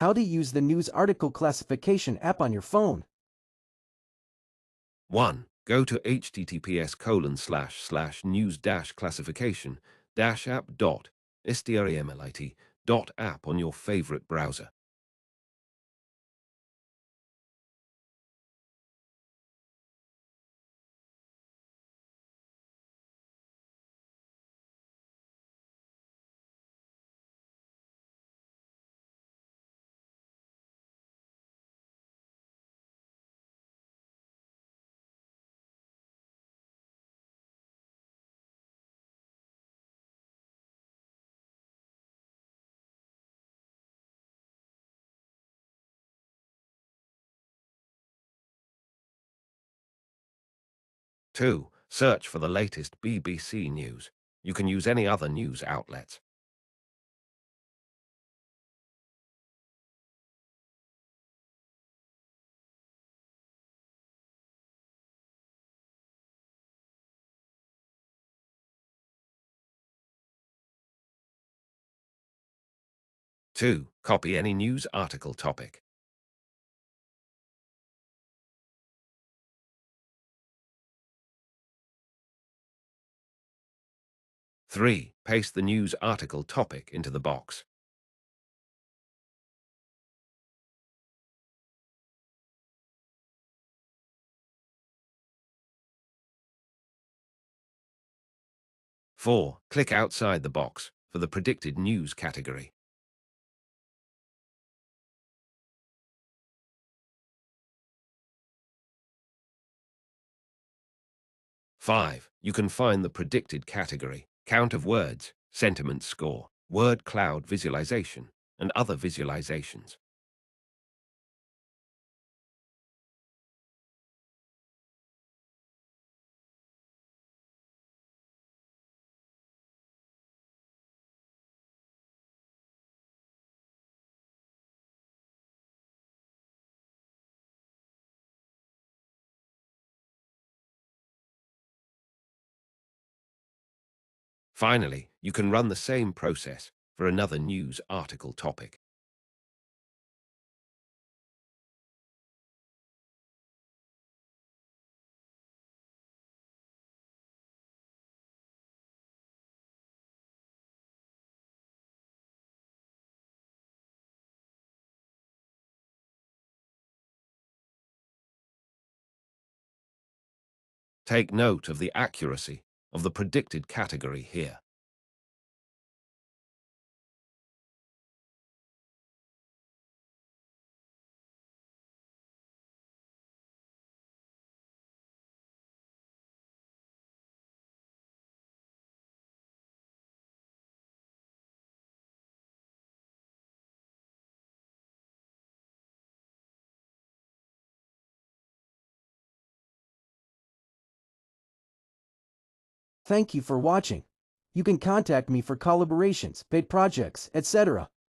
How to use the news article classification app on your phone. 1. Go to https://news-classification-app.streamlit.app on your favorite browser. 2. Search for the latest BBC news. You can use any other news outlets. 2. Copy any news article topic. 3. Paste the news article topic into the box. 4. Click outside the box for the predicted news category. 5. You can find the predicted category, count of words, sentiment score, word cloud visualization, and other visualizations. Finally, you can run the same process for another news article topic. Take note of the accuracy of the predicted category here. Thank you for watching. You can contact me for collaborations, paid projects, etc.